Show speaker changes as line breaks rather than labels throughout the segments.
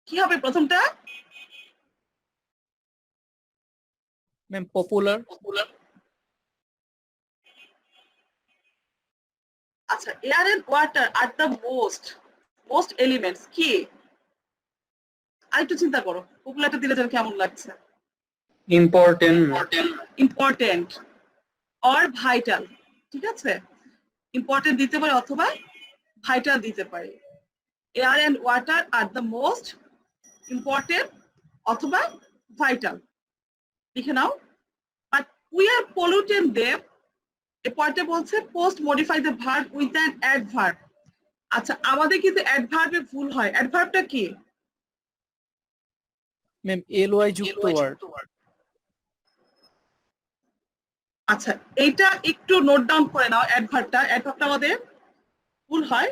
কি হবে প্রথমটা?
Ma'am popular.
আচ্ছা, air and water R the most elements কি? আরেকটু চিন্তা করো, পপুলারটা দিলে যেন কেমন লাগছে। ইম্পর্টেন্ট অর ভাইটাল, ঠিক আছে? ইম্পর্টেন্ট দিতে পারে অথবা ভাইটাল দিতে পারে। Air and water R the most important অথবা ভাইটাল, লিখে নাও। But we are polluting them, এ পয়েন্টে বলছে post modify the verb with an adverb. আচ্ছা, আমাদের কিন্তু অ্যাডভার্বে ভুল হয়। অ্যাডভার্বটা কি?
ম্যাম এলওয়াই যুক্ত ওয়ার্ড।
আচ্ছা, এইটা একটু নোট ডাউন করে নাও। অ্যাডভার্বটা আমাদের ভুল হয়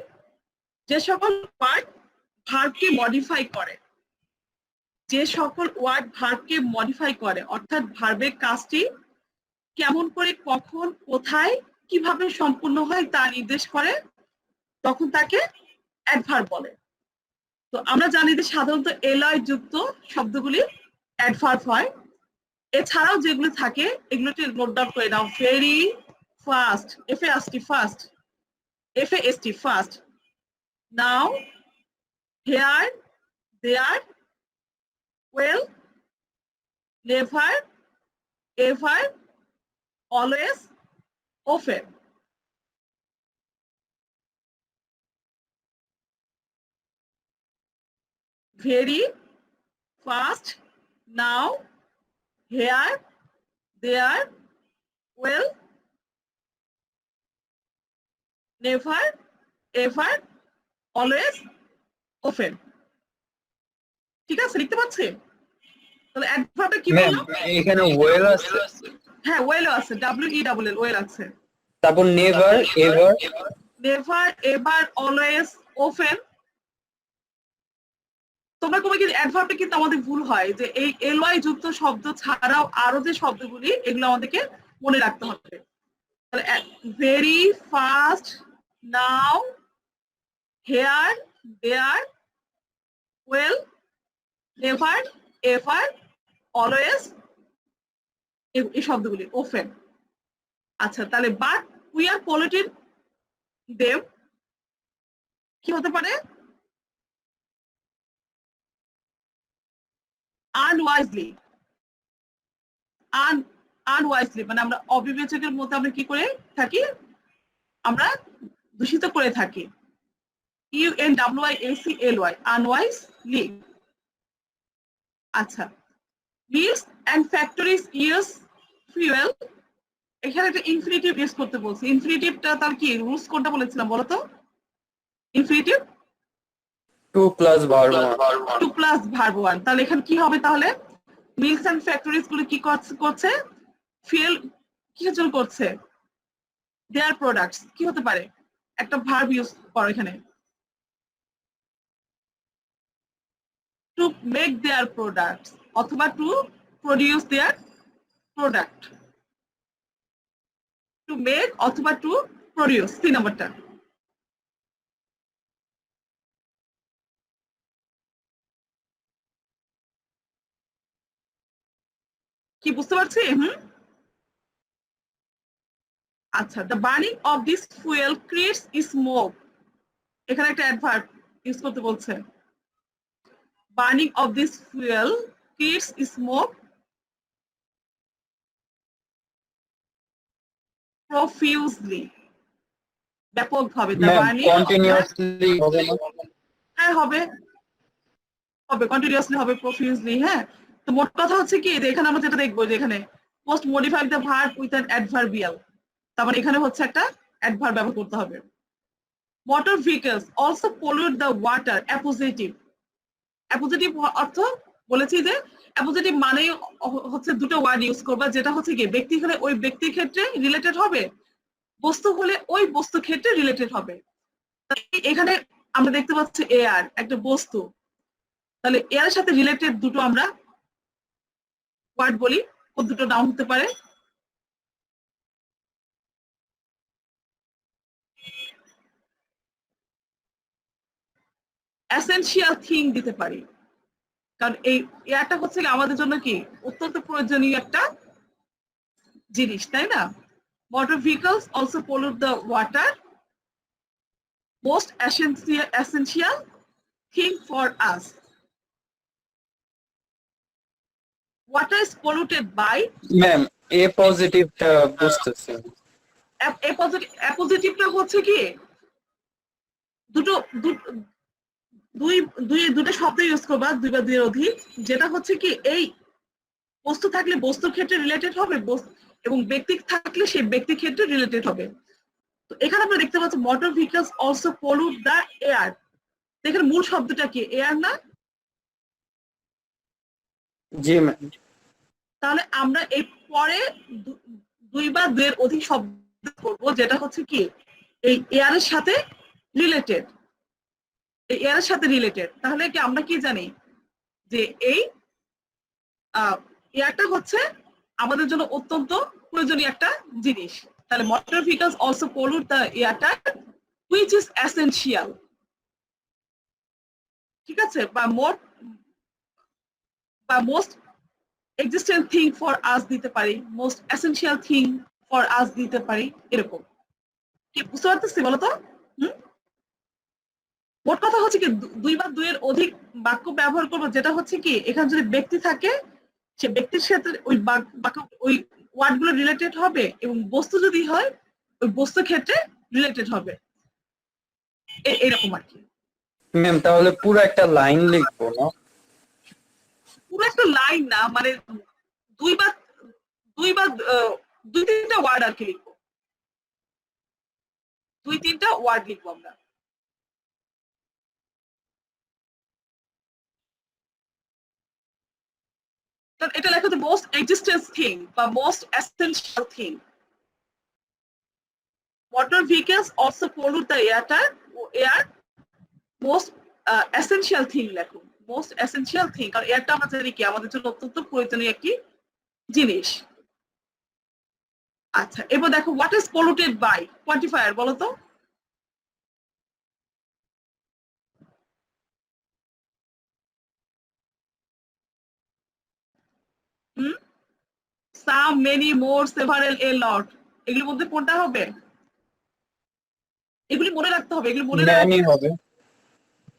যে সকল ওয়ার্ড ভার্বকে মডিফাই করে, যে সকল ওয়ার্ড ভার্বকে মডিফাই করে, অর্থাৎ ভার্বের কাজটি কেমন করে, কখন, কোথায়, কিভাবে সম্পূর্ণ হয় তা নির্দেশ করে, তখন তাকে অ্যাডভার্ব বলে। তো আমরা জানি যে সাধারণত এলয় যুক্ত শব্দগুলি অ্যাডভার্ব হয়। এছাড়াও যেগুলো থাকে এগুলোকে নোট ডাউন করে নাও। Very, fast, F A S T fast, now, here, there, well, never, ever, always, often. Very, fast, now, here, there, well, never, ever, always, often. ঠিক আছে, লিখতে পাচ্ছি? তাহলে অ্যাডভার্বটা কি বললাম?
এখানে ওয়েল আছে।
হ্যাঁ, ওয়েলও আছে, WELL, ওয়েল আছে।
তারপর নেভার, এভার,
অলওয়েজ, often। তোমরা কবে কিন্তু অ্যাডভার্বটা কিন্তু আমাদের ভুল হয় যে এই এলওয়াই যুক্ত শব্দ ছাড়াও আরো যে শব্দগুলি এগুলো আমাদেরকে মনে রাখতে হবে। Very, fast, now, here, there, well, never, ever, always, এই শব্দগুলি ওফেন। আচ্ছা, তাহলে but we R polluting them কি হতে পারে? আনওয়াইজলি। আনওয়াইজলি মানে আমরা অবিবেচকের মধ্যে আমরা কি করে থাকি? আমরা দূষিত করে থাকি। UNWIACLY, unwisely. আচ্ছা, mills and factories use fuel, এখানে একটা ইনফিনিটিভ ইউজ করতে বলছি। ইনফিনিটিভটা তার কি রুলস কোনটা বলেছিলাম বলো তো? Infinitive
2 plus verb
2 plus verb 1। তাহলে এখানে কি হবে? তাহলে মিলস এন্ড ফ্যাক্টরিজ গুলো কি করছে? ফুয়েল কিসের জন্য করছে? Their products. কি হতে পারে? একটা ভার্ব ইউজ করো এখানে, টু মেক দেয়ার প্রোডাক্টস অথবা to produce their product. To make অথবা টু প্রডিউস, 3 নম্বরটা। কি বুঝতে পারছি? আচ্ছা, the burning of this fuel creates smoke, এখানে একটা অ্যাডভার্ব ইউজ করতে বলছে। Burning of this fuel creates smoke profusely, ব্যাপকভাবে। দ্য বার্নিং
কন্টিনিউয়াসলি হবে না?
হ্যাঁ, হবে কন্টিনিউয়াসলি হবে, প্রফিউজলি। হ্যাঁ, তো মোট কথা হচ্ছে কি যে এখানে আমরা যেটা দেখবো যে এখানে post modify the verb with an adverbial, তারপর এখানে হচ্ছে একটা অ্যাডভার্ব ব্যবহার করতে হবে। Motor vehicles also pollute the water, appositive. Appositive অর্থ বলেছি যে অ্যাপোজিটিভ মানে হচ্ছে দুটো ওয়ার্ড ইউজ করবা, যেটা হচ্ছে কি ব্যক্তি হলে ওই ব্যক্তির ক্ষেত্রে রিলেটেড হবে, বস্তু হলে ওই বস্তু ক্ষেত্রে রিলেটেড হবে। এখানে আমরা দেখতে পাচ্ছি এয়ার একটা বস্তু, তাহলে এর সাথে রিলেটেড দুটো আমরা ওয়ার্ড বলি, ও দুটো নাউন হতে পারে। এসেনশিয়াল থিং দিতে পারি, কারণ এই এয়ারটা হচ্ছে কি আমাদের জন্য কি অত্যন্ত প্রয়োজনীয় একটা জিনিস, তাই না? Motor vehicles also pollute the water, most essential thing for us. Water is polluted by
ma'am এ পজিটিভটা বুঝতেছি।
পজিটিভটা হচ্ছে কি দুটো দুটো শব্দ ইউজ করবা, দুই বা দুইয়ের অধিক, যেটা হচ্ছে কি এই বস্তু থাকলে বস্তুর ক্ষেত্রে রিলেটেড হবে এবং ব্যক্তি থাকলে সেই ব্যক্তির ক্ষেত্রে রিলেটেড হবে। তো এখানে আমরা দেখতে পাচ্ছি motor vehicles also pollute the air. এখানে মূল শব্দটা কি এয়ার না?
জি ম্যাম।
তাহলে আমরা এই পরে দুই বা দুইয়ের অধিক শব্দ করব, যেটা হচ্ছে কি এই এয়ারের সাথে রিলেটেড, এই এয়ারের সাথে রিলেটেড। তাহলে কি আমরা কি জানি যে এই এয়ারটা হচ্ছে আমাদের জন্য অত্যন্ত প্রয়োজনীয় একটা জিনিস। তাহলে motor vehicles also pollute the এয়ারটা হুইচ ইজ এসেনশিয়াল। ঠিক আছে? বা most existent thing for us দিতে পারি, most essential thing for us দিতে পারি, এরকম। কি বুঝতে পারতেছি বলো তো? মোট কথা হচ্ছে কি দুই বা দুইয়ের অধিক বাক্য ব্যবহার করবো, যেটা হচ্ছে কি এখানে যদি ব্যক্তি থাকে সে ব্যক্তির সাথে ওই বাক্য ওই ওয়ার্ড গুলো রিলেটেড হবে, এবং বস্তু যদি হয় ওই বস্তুর ক্ষেত্রে রিলেটেড হবে, এরকম আর কি।
ম্যাম তাহলে পুরো একটা লাইন লিখবো না?
পুরো একটা লাইন না, মানে দুই বা দুই তিনটা ওয়ার্ড আর কি লিখবো, দুই তিনটা ওয়ার্ড লিখবো আমরা। এটা লেখা হচ্ছে মোস্ট এক্সিস্টেন্স থিং বা most essential thing. Motor vehicles also pollute the air, most essential thing লেখো, মোস্ট এসেনশিয়াল থিং, কারণ এয়ারটা আমরা জানি কি আমাদের জন্য অত্যন্ত প্রয়োজনীয় একটি জিনিস। আচ্ছা, এবার দেখো what is polluted by, quantifier বলো তো। সাম, মেনি, মোর, সেভারেল, এ লট, এগুলোর মধ্যে কোনটা হবে? এগুলি মনে রাখতে হবে, এগুলি মনে রাখতে।
ম্যানই হবে।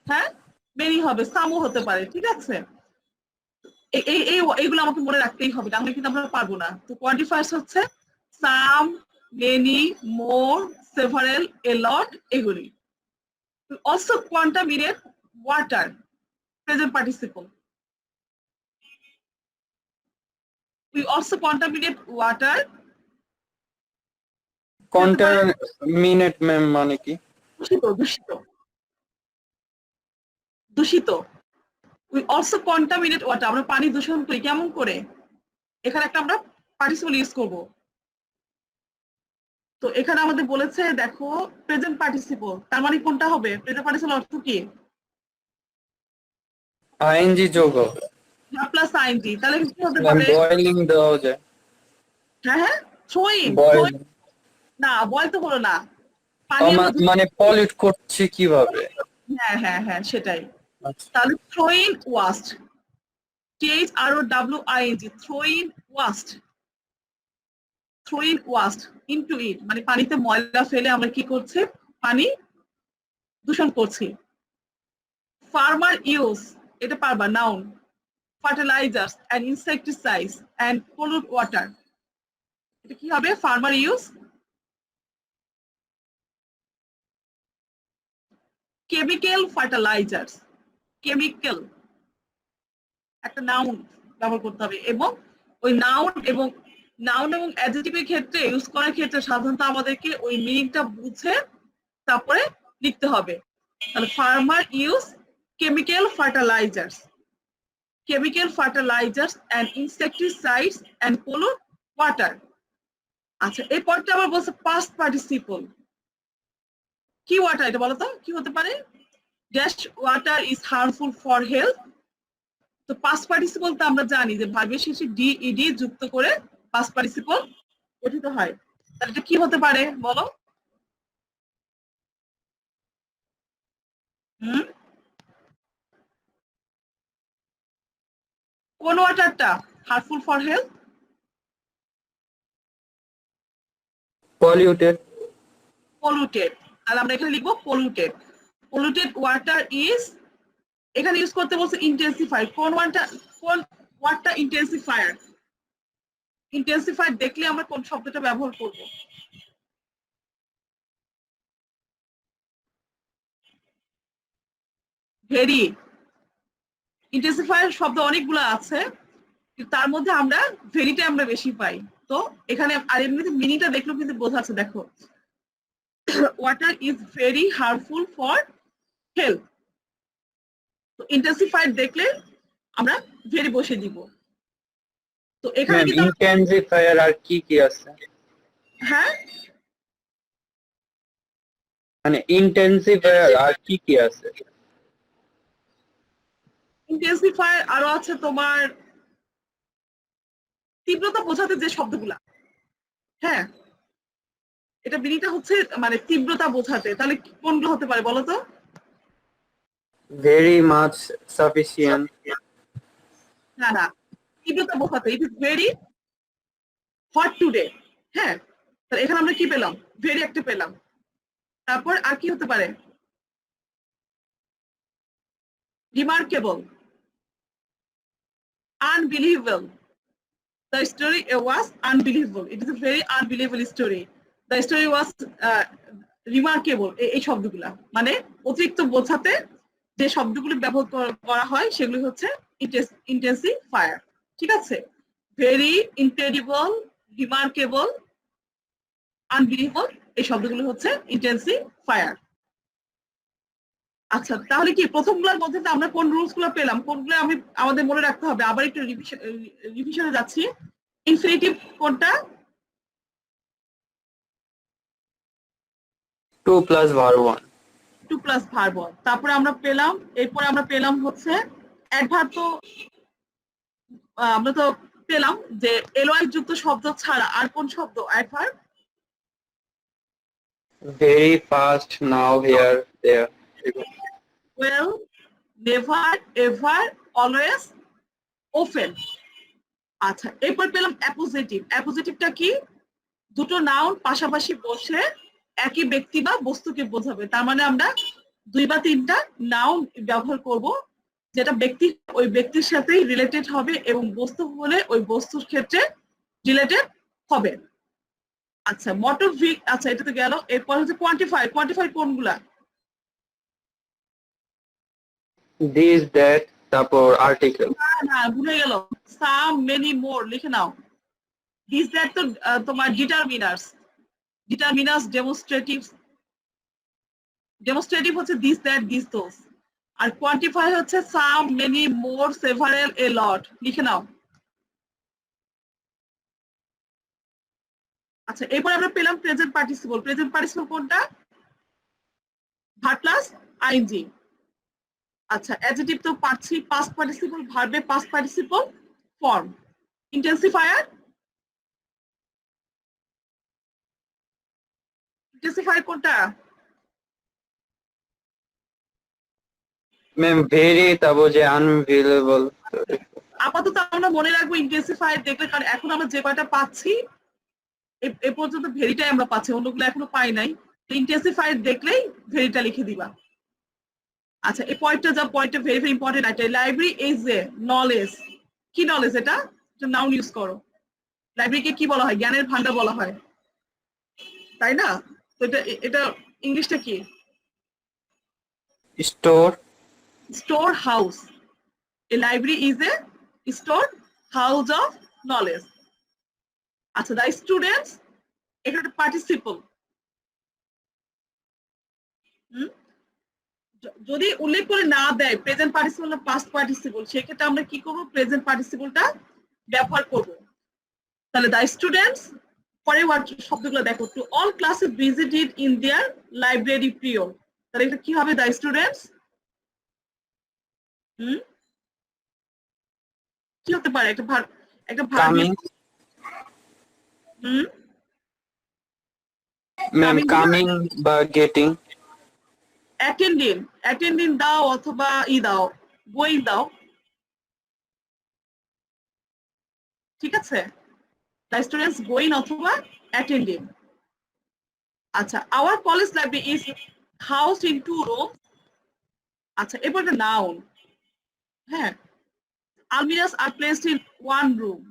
হ্যাঁ, মেনি হবে, সামও হতে পারে, ঠিক আছে। এইগুলো আমাকে মনে রাখতেই হবে, তাহলে কিন্তু আমরা পারবো না। তো কোয়ান্টিফায়ার্স হচ্ছে some, many, more, several, a lot, এগুলি। Also contaminate water, present participle. We also contaminate water.
Contaminate ma'am মানে কি?
দূষিত, দূষিত, দূষিত। We also contaminate water. আমরা পানি দূষণ করি কেমন করে? এখানে একটা আমরা পার্টিসিপল ইউজ করব। তো এখানে আমাদের বলেছে দেখো প্রেজেন্ট পার্টিসিপল, তার মানে কোনটা হবে? প্রেজেন্ট পার্টিসিপল অর্থ কি?
আইএনজি যোগ হবে।
প্লাস আইএনজি, তাহলে কি হতে
ম্যাম
পারে?
বয়েলিং দেওয়া যায়।
হ্যাঁ হ্যাঁ, থ্রোইং।
বয়েল
না, বয়েল তো হলো না, পানি আমরা
মানে পলিউট করছে কিভাবে?
হ্যাঁ হ্যাঁ হ্যাঁ, সেটাই।
আচ্ছা।
তাহলে throwing waste, THROWING, throwing waste, throwing waste into it, মানে পানিতে ময়লা ফেলে আমরা কি করছি? পানি দূষণ করছি। ফার্মার ইউজ, এটা পারবা, noun, fertilisers and insecticides and pollute water, এটা কি হবে? Farmer use. Chemical fertilisers, chemical একটা নাউন ব্যবহার করতে হবে, এবং ওই নাউন এবং অ্যাডজেক্টিভের ক্ষেত্রে ইউজ করার ক্ষেত্রে সাধারণত আমাদেরকে ওই মিনিংটা বুঝে তারপরে লিখতে হবে। তাহলে farmer use chemical fertilisers, and insecticides and pollute water. আচ্ছা, এই পদটা আবার বলছে পাস্ট পার্টিসিপল। কি ওয়াটার এটা বলো তো, কি হতে পারে? Dash water is harmful for health. তো পাস্ট পার্টিসিপল তো আমরা জানি যে ভার্বের শেষে ডিইডি যুক্ত করে পাস্ট পার্টিসিপল গঠিত হয়। তাহলে এটা কি হতে পারে বলো? হুম, কোন ওয়াটারটা harmful for health?
Polluted.
Polluted. আর আমরা এখানে লিখবো পলিউটেড। পলিউটেড ওয়াটার ইজ, এখানে ইউজ করতে বলছে ইন্টেন্সিফাইড। কোন ওয়ার্ডটা ইন্টেন্সিফায়ার? ইন্টেন্সিফায়ার দেখলে আমরা কোন শব্দটা ব্যবহার করব? ভেরি। ইন্টেন্সিফায়ার শব্দ অনেকগুলো আছে, কিন্তু তার মধ্যে আমরা ভেরিটা আমরা বেশি পাই। তো এখানে আর এমনিতে মিনিংটা দেখলেও কিন্তু বোঝা আছে, দেখো water is very harmful for health. তো ইন্টেন্সিফায়ার দেখলে আমরা ভেরি বসে দিব। তো এখানে
ম্যাম
কিন্তু
ইন্টেন্সিফায়ার আর কি কি আছে?
হ্যাঁ,
মানে ইন্টেন্সিফায়ার আর কি কি আছে?
ইন্টেন্সিফায়ার আরো আছে তোমার তীব্রতা বোঝাতে যে শব্দগুলা। হ্যাঁ, এটা মিনিংটা হচ্ছে মানে তীব্রতা বোঝাতে, তাহলে কোনগুলো হতে পারে বলো তো?
Very much, sufficient.
না না, তীব্রতা বোঝাতে it is very hot today. হ্যাঁ, তাহলে এখানে আমরা কি পেলাম? ভেরি একটা পেলাম। তারপর আর কি হতে পারে? Remarkable, unbelievable. The story was unbelievable. It is a very unbelievable story. The story was remarkable. এই শব্দগুলা মানে অতিরিক্ত বোঝাতে যে শব্দগুলো ব্যবহার করা হয় সেগুলি হচ্ছে ইন্টেন্সিফায়ার। ঠিক আছে? ভেরি, ইনক্রেডিবল, রিমার্কেবল, আনবিলিভেবল, এই শব্দগুলো হচ্ছে ইন্টেন্সিফায়ার। আচ্ছা, তাহলে কি প্রথমগুলোর মধ্যে আমরা কোন রুলস গুলো পেলাম, কোনগুলো আমাদের মনে রাখতে হবে? আবার একটু রিভিশনে যাচ্ছি। ইনফিনিটিভ কোনটা?
2 প্লাস ভার্ব 1।
2 plus verb 1। তারপরে আমরা পেলাম, এরপরে আমরা পেলাম হচ্ছে অ্যাডভার্ব। তো আমরা তো পেলাম যে এলওয়াই যুক্ত শব্দ ছাড়া আর কোন শব্দ adverb?
Very, fast, now, here, there.
Well, never, ever, always, often. আচ্ছা, এরপর পেলাম অ্যাপোজিটিভ। অ্যাপোজিটিভটা কি? দুটো নাউন পাশাপাশি বসে একই ব্যক্তি বা বস্তুকে বোঝাবে। তার মানে আমরা 2 বা 3টা নাউন ব্যবহার করব, যেটা ব্যক্তি ওই ব্যক্তির সাথেই রিলেটেড হবে এবং বস্তু হলে ওই বস্তুর ক্ষেত্রে রিলেটেড হবে। আচ্ছা, মোটর আচ্ছা এটা তো গেল। এরপর হচ্ছে কোয়ান্টিফাই। কোয়ান্টিফাই কোনগুলা?
দিস, দ্যাট, তারপর আর্টিকেল।
না, ভুলে গেল। সাম, মেনি, মোর লিখে নাও। দিস দ্যাট তো তোমার ডিটারমিনার্স। Determiners, demonstrative. ডেমনস্ট্রেটিভ হচ্ছে দিস দ্যাট, দিস দোস। আর কোয়ান্টিফাই হচ্ছে some, many, more, several, a লট লিখে নাও। আচ্ছা, এরপর আমরা পেলাম প্রেজেন্ট পার্টিসিপল। প্রেজেন্ট পার্টিসিপল কোনটা? Verb plus ING. আচ্ছা, অ্যাডজেক্টিভ তো পাচ্ছি, পাস্ট পার্টিসিপল, ভার্বে past participle form. Intensifier, intensifier কোনটা?
ম্যাম ভেরি, তারপর যে আনবিলিভেবল।
আপাতত আমরা মনে রাখবো ইন্টেন্সিফায়ার দেখলে, কারণ এখন আমরা যে কয়টা পাচ্ছি এ পর্যন্ত ভেরিটাই আমরা পাচ্ছি, অন্যগুলো এখনো পাই নাই। ইন্টেন্সিফায়ার দেখলেই ভেরিটা লিখে দিবা। আচ্ছা, এই পয়েন্টটা ভেরি ভেরি ইম্পর্টেন্ট একটা। Library is a knowledge. কি নলেজ এটা? নাউন ইউজ করো। লাইব্রেরিকে কি বলা হয়? জ্ঞানের ভান্ডার বলা হয়, তাই না? তো এটা ইংলিশটা কি?
Store.
Store house. A library is a store house of knowledge. আচ্ছা, দ্য স্টুডেন্টস, এখানে পার্টিসিপল। যদি উল্লেখ করে না দেয় প্রেজেন্ট পার্টিসিপল না পাস্ট পার্টিসিপল, সেক্ষেত্রে আমরা কি করব? প্রেজেন্ট পার্টিসিপলটা ব্যবহার করব। তাহলে দ্য স্টুডেন্টস, পরে শব্দগুলো দেখো, to all classes visited in their library period. তাহলে এটা কি হবে? দ্য স্টুডেন্টস কি হতে পারে? একটা ভার্ব, একটা ভার্ব।
ম্যাম কামিং বা গেটিং।
অ্যাটেন্ডিং, অ্যাটেন্ডিং দাও অথবা দাও, গোয়িং দাও। ঠিক আছে, the students going অথবা attending। আচ্ছা, our college library is housed in 2 rooms। আচ্ছা, এরপর একটা noun, হ্যাঁ, almirahs are placed in 1 room।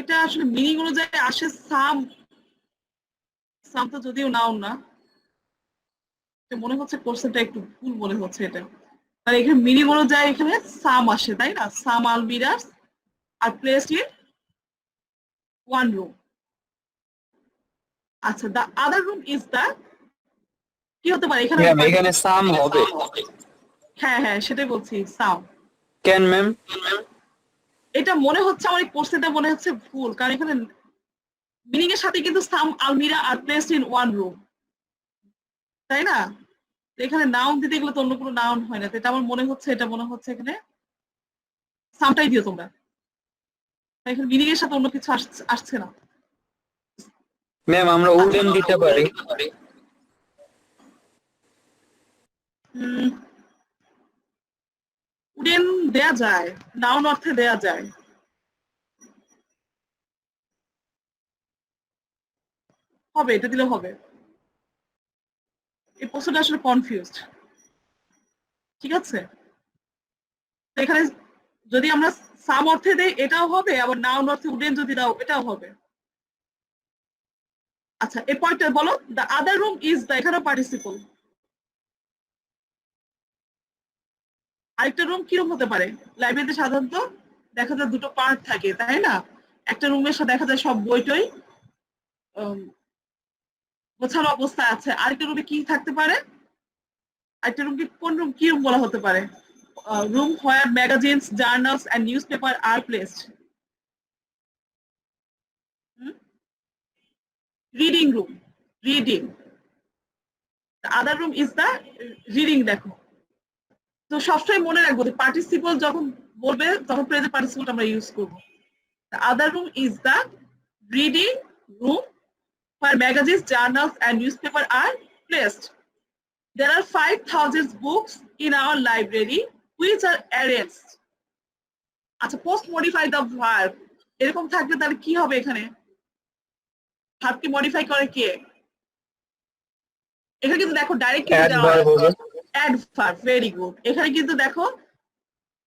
এটা আসলে মিনিং অনুযায়ী আসে সাম তো যদিও নাউন না, মনে হচ্ছে কোশ্চেনটা একটু ভুল মনে হচ্ছে এটা, আর এখানে মিনিং অনুযায়ী এখানে সাম আসে, তাই না? সাম আলমিরাস আর প্লেসড ইন 1 রুম। আচ্ছা, the other room is the, কি হতে পারে এখানে?
ম্যাম এখানে সাম হবে।
হ্যাঁ হ্যাঁ, সেটাই বলছি, সাম।
কেন ম্যাম?
এটা মনে হচ্ছে আমার এই কোশ্চেনটা মনে হচ্ছে ভুল, কারণ এখানে মিনিং এর সাথে কিন্তু সাম আলমিরা আর প্লেসড ইন 1 রুম, তাই না? এখানে নাউন দিতে গেলে তো অন্য কোনো নাউন হয় না, তো এটা আমার মনে হচ্ছে, এটা মনে হচ্ছে এখানে সামটাই দিও তোমরা, এখানে মিনিং এর সাথে অন্য কিছু আসছে না।
ম্যাম আমরা উডেন দিতে পারি।
উডেন দেয়া যায়, নাউন অর্থে দেয়া যায়। হবে, এটা দিলে হবে। এই প্রশ্নটা আসলে কনফিউজড, ঠিক আছে? এখানে যদি আমরা সাম অর্থে দেই এটাও হবে, আবার নাউন অর্থে উডেন যদি দাও এটাও হবে। আচ্ছা, এই পয়েন্টটা বলো, the other room is the, এখানেও পার্টিসিপল। আরেকটা রুম কিরকম হতে পারে? লাইব্রেরিতে সাধারণত দেখা যায় দুটো পার্ট থাকে, তাই না? একটা রুমের সাথে দেখা যায় সব বই-টই গোছানো অবস্থায় আছে, আরেকটা রুমে কি থাকতে পারে? আরেকটা রুমকে কোন রুম, কি রুম বলা হতে পারে? Room where magazines, journals and newspaper are placed. Reading room, reading. Other room is the reading. দেখো, তো সবসময় মনে রাখবো যে পার্টিসিপল যখন বলবে তখন প্রেজেন্ট পার্টিসিপল আমরা ইউজ করব। Other room is the reading room where magazines, journals and newspaper are placed. There are 5,000 books in our library which are arranged. আচ্ছা, post modify the verb এরকম থাকলে তাহলে কি হবে এখানে? ভার্ব কি মডিফাই করে কে? এখানে কিন্তু দেখো ডাইরেক্ট
অ্যাডভার্ব হবে।
Adverb, very good. এখানে কিন্তু দেখো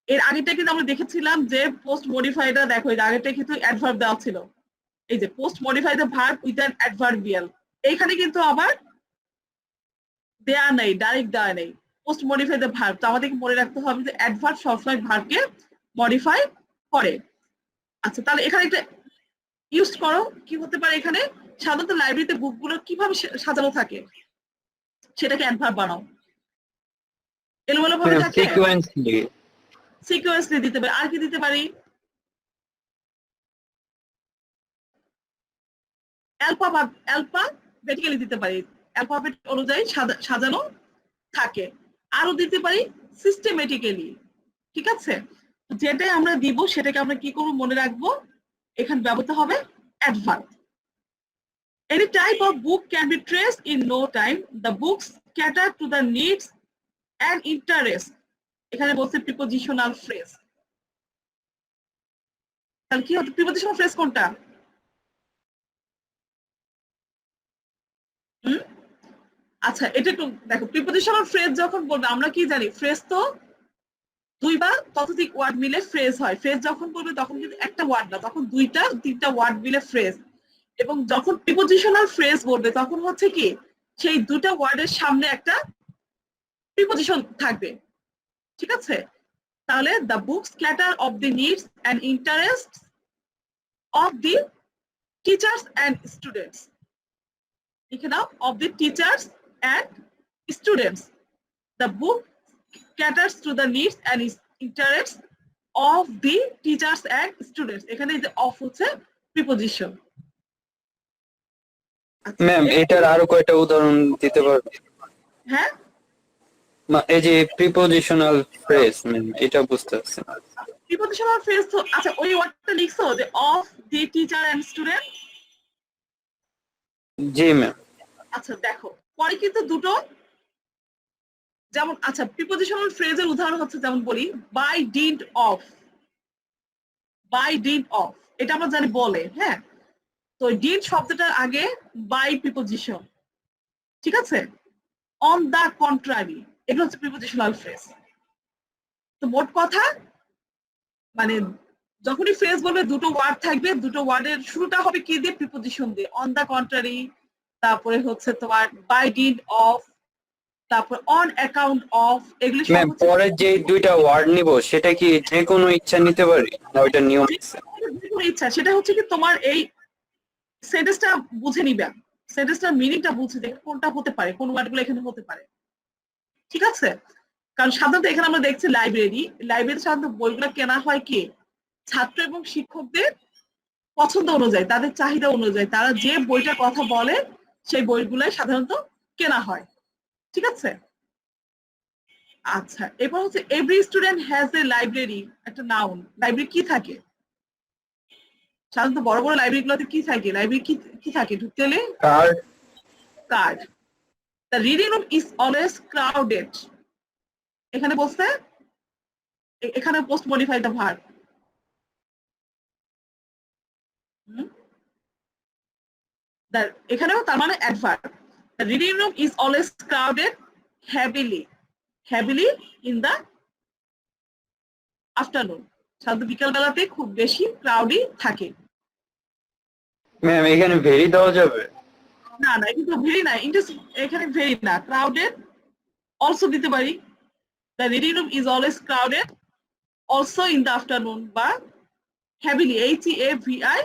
এর আগেটা কিন্তু আমরা দেখেছিলাম যে পোস্ট মডিফাইটা, দেখো এর আগেটা কিন্তু অ্যাডভার্ব দেওয়া ছিল, এই যে post modify the verb with an adverbial. এইখানে কিন্তু আবার দেয়া নেই, ডাইরেক্ট দেওয়া নেই, পোস্ট মডিফাই দ্য ভার্ব। তো আমাদেরকে মনে রাখতে হবে যে অ্যাডভার্ব সবসময় ভার্বকে মডিফাই করে। আচ্ছা, তাহলে এখানে একটা ইউজ করো, কি হতে পারে এখানে? সাধারণত লাইব্রেরিতে বুকগুলো কিভাবে সাজানো থাকে সেটাকে অ্যাডভার্ব বানাও। এলোমেলো ভাবে থাকে,
সিকোয়েন্সলি।
সিকোয়েন্সলি দিতে পারি। আর কি দিতে পারি? অ্যালফাবেটিক্যালি দিতে পারি, অ্যালফাবেট অনুযায়ী সাজানো থাকে। আরো দিতে পারি সিস্টেমেটিক্যালি, ঠিক আছে? যেটাই আমরা দিব সেটাকে আমরা কি করব মনে রাখবো, এখানে ব্যবহৃত হবে adverb. Any type of book can be traced in no time. The books cater to the needs and interest. এখানে বলছে প্রিপোজিশনাল ফ্রেজ। তাহলে কি হতো? প্রিপোজিশনাল ফ্রেজ কোনটা? আচ্ছা, এটা একটু দেখো, প্রিপোজিশনাল ফ্রেজ যখন বলবে আমরা কি জানি, ফ্রেজ তো 2 বা ততোধিক ওয়ার্ড মিলে ফ্রেজ হয়। ফ্রেজ যখন বলবে তখন কিন্তু একটা ওয়ার্ড না, তখন 2টা 3টা ওয়ার্ড মিলে ফ্রেজ। এবং যখন প্রিপোজিশনাল ফ্রেজ বলবে তখন হচ্ছে কি, সেই 2টা ওয়ার্ডের সামনে একটা প্রিপোজিশন থাকবে, ঠিক আছে? তাহলে the books cater of the needs and interest of the teachers and students. লিখে নাও, of the teachers and students. The book caters to the needs and interests of the teachers and students. এখানে যে of হচ্ছে preposition.
Ma'am এটার আরো কয়টা উদাহরণ দিতে পারবেন?
হ্যাঁ,
এই যে প্রিপোজিশনাল ফ্রেজ, ম্যাম এটা বুঝতে পারছি না।
প্রিপোজিশনাল ফ্রেজ তো, আচ্ছা ওই ওয়ার্ডটা লিখছো যে of the teacher and student.
জি ম্যাম।
আচ্ছা দেখো, পরে কিন্তু দুটো যেমন আচ্ছা প্রিপোজিশনাল ফ্রেজের উদাহরণ হচ্ছে যেমন বলি বাই ডিড অফ, বাই ডিড অফ এটা আমরা জানি বলে, হ্যাঁ। তো ডিড শব্দটার আগে বাই প্রিপোজিশন, ঠিক আছে। অন দা কন্ট্রারি এগুলো হচ্ছে প্রিপোজিশনাল ফ্রেজ। তো মোট কথা মানে যখনই ফ্রেজ বলবে দুটো ওয়ার্ড থাকবে, দুটো ওয়ার্ডের শুরুটা হবে কি দিয়ে, প্রিপোজিশন দিয়ে। অন দা কন্ট্রারি, তারপরে হচ্ছে তোমার বাই ডিড অফ, তারপর অন অ্যাকাউন্ট অফ, এগুলি সব
ম্যাম
হচ্ছে
পরে যে দুইটা ওয়ার্ড নিব সেটা কি যে কোনো ইচ্ছা নিতে পারি না ওইটা নিয়ম আছে?
যে কোনো ইচ্ছা। সেটা হচ্ছে কি তোমার এই সেন্টেন্সটা বুঝে নিবে, সেন্টেন্সটার মিনিংটা বুঝে দেখে কোনটা হতে পারে, কোন ওয়ার্ডগুলো এখানে হতে পারে, ঠিক আছে। কারণ সাধারণত এখানে আমরা দেখছি লাইব্রেরিতে সাধারণত বইগুলো কেনা হয় কি ছাত্র এবং শিক্ষকদের পছন্দ অনুযায়ী, তাদের চাহিদা অনুযায়ী, তারা যে বইটার কথা বলে সেই বইগুলাই সাধারণত কেনা হয়, ঠিক আছে। আচ্ছা এরপর হচ্ছে every student has a library, একটা নাউন। লাইব্রেরি কি থাকে সাধারণত বড় বড় লাইব্রেরি গুলোতে, কি থাকে লাইব্রেরি কি থাকে ঢুকতে হলে?
Card.
Card. The reading room is always crowded, এখানে বলছে, এখানে পোস্ট মডিফাই দ্য ভার্ব। এখানেও তার মানে adverb. The reading room is always crowded heavily in the afternoon, সাধারণত বিকাল বেলাতে খুব বেশি ক্রাউডই থাকে।
ম্যাম এখানে ভেরি দেওয়া যাবে?
না না কিন্তু ভেরি না, এখানে ভেরি না, ক্রাউডেড অলসো দিতে পারি। The reading room is always crowded also in the afternoon, বা হেভিলি HEAVILY